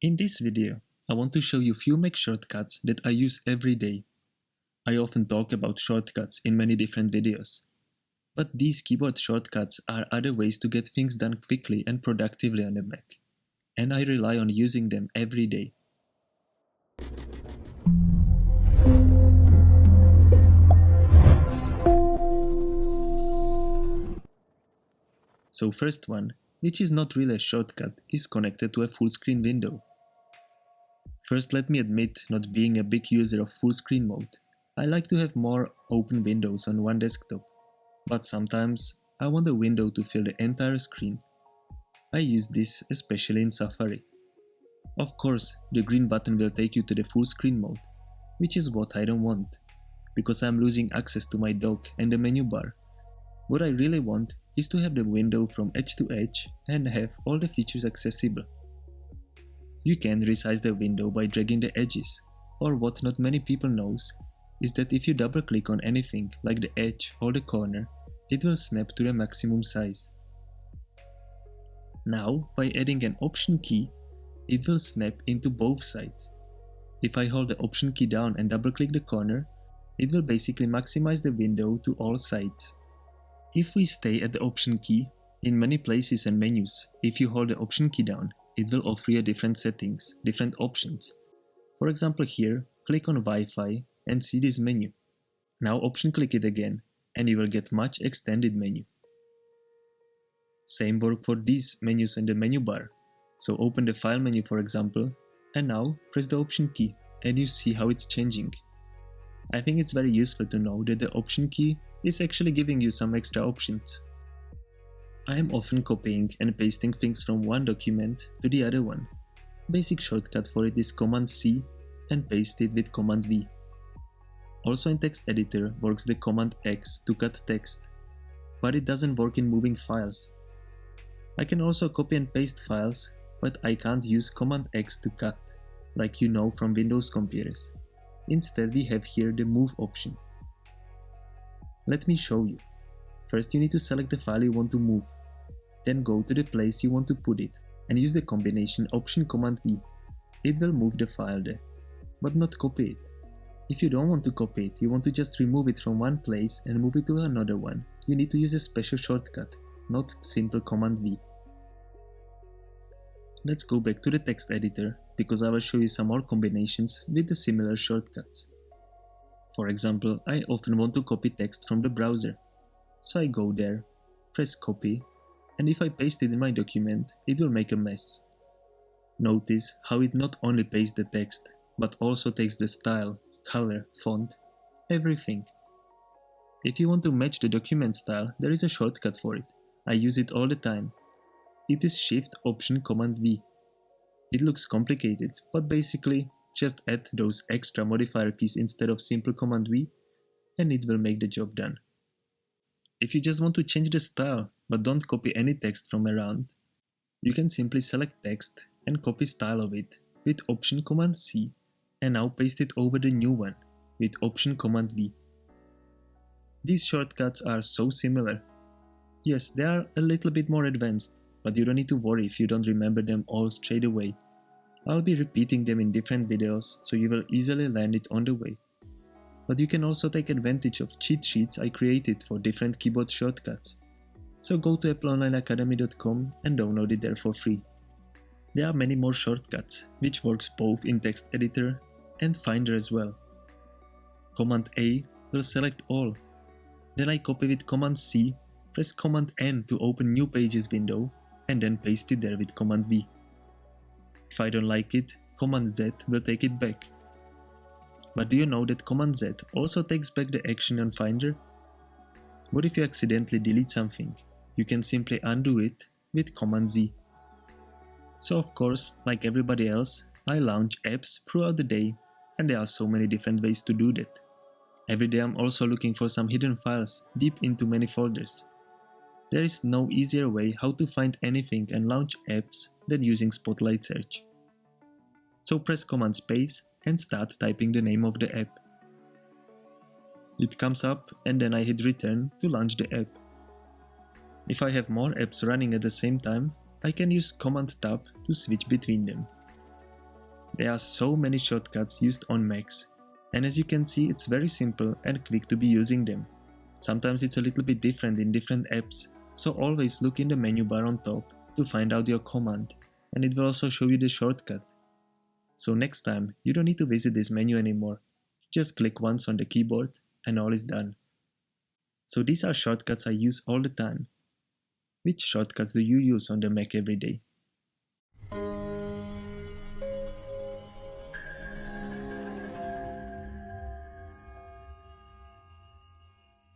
In this video, I want to show you few Mac shortcuts that I use every day. I often talk about shortcuts in many different videos. But these keyboard shortcuts are other ways to get things done quickly and productively on the Mac. And I rely on using them every day. So first one, which is not really a shortcut, is connected to a full screen window. First, let me admit not being a big user of full screen mode. I like to have more open windows on one desktop, but sometimes I want a window to fill the entire screen. I use this especially in Safari. Of course, the green button will take you to the full screen mode, which is what I don't want, because I'm losing access to my dock and the menu bar. What I really want is to have the window from edge to edge and have all the features accessible. You can resize the window by dragging the edges, or what not many people knows is that if you double click on anything like the edge or the corner, it will snap to the maximum size. Now, by adding an option key, it will snap into both sides. If I hold the option key down and double click the corner, it will basically maximize the window to all sides. If we stay at the option key, in many places and menus, if you hold the option key down, it will offer you different settings, different options. For example here, click on Wi-Fi and see this menu. Now option click it again and you will get much extended menu. Same work for these menus in the menu bar. So open the file menu for example and now press the option key and you see how it's changing. I think it's very useful to know that the option key is actually giving you some extra options. I am often copying and pasting things from one document to the other one. Basic shortcut for it is Command C and paste it with Command V. Also in text editor works the Command X to cut text, but it doesn't work in moving files. I can also copy and paste files, but I can't use Command X to cut, like you know from Windows computers. Instead we have here the Move option. Let me show you. First you need to select the file you want to move, then go to the place you want to put it and use the combination Option Command V. It will move the file there, but not copy it. If you don't want to copy it, you want to just remove it from one place and move it to another one, you need to use a special shortcut, not simple Command V. Let's go back to the text editor, because I will show you some more combinations with the similar shortcuts. For example, I often want to copy text from the browser. So I go there, press copy, and if I paste it in my document, it will make a mess. Notice how it not only pastes the text, but also takes the style, color, font, everything. If you want to match the document style, there is a shortcut for it. I use it all the time. It is Shift Option Command V. It looks complicated, but basically just add those extra modifier keys instead of simple Command V, and it will make the job done. If you just want to change the style, but don't copy any text from around, you can simply select text and copy style of it with Option Command C and now paste it over the new one with Option Command V. These shortcuts are so similar. Yes, they are a little bit more advanced, but you don't need to worry if you don't remember them all straight away. I'll be repeating them in different videos so you will easily learn it on the way. But you can also take advantage of cheat sheets I created for different keyboard shortcuts. So go to AppleOnlineAcademy.com and download it there for free. There are many more shortcuts, which works both in text editor and Finder as well. Command A will select all. Then I copy with Command C, press Command N to open new pages window and then paste it there with Command V. If I don't like it, Command Z will take it back. But do you know that Command Z also takes back the action on Finder? What if you accidentally delete something? You can simply undo it with Command Z. So of course, like everybody else, I launch apps throughout the day, and there are so many different ways to do that. Every day I'm also looking for some hidden files deep into many folders. There is no easier way how to find anything and launch apps than using Spotlight search. So press Command Space and start typing the name of the app. It comes up and then I hit return to launch the app. If I have more apps running at the same time, I can use Command Tab to switch between them. There are so many shortcuts used on Macs, and as you can see, it's very simple and quick to be using them. Sometimes it's a little bit different in different apps, so always look in the menu bar on top to find out your command, and it will also show you the shortcut. So next time, you don't need to visit this menu anymore. Just click once on the keyboard and all is done. So these are shortcuts I use all the time. Which shortcuts do you use on the Mac every day?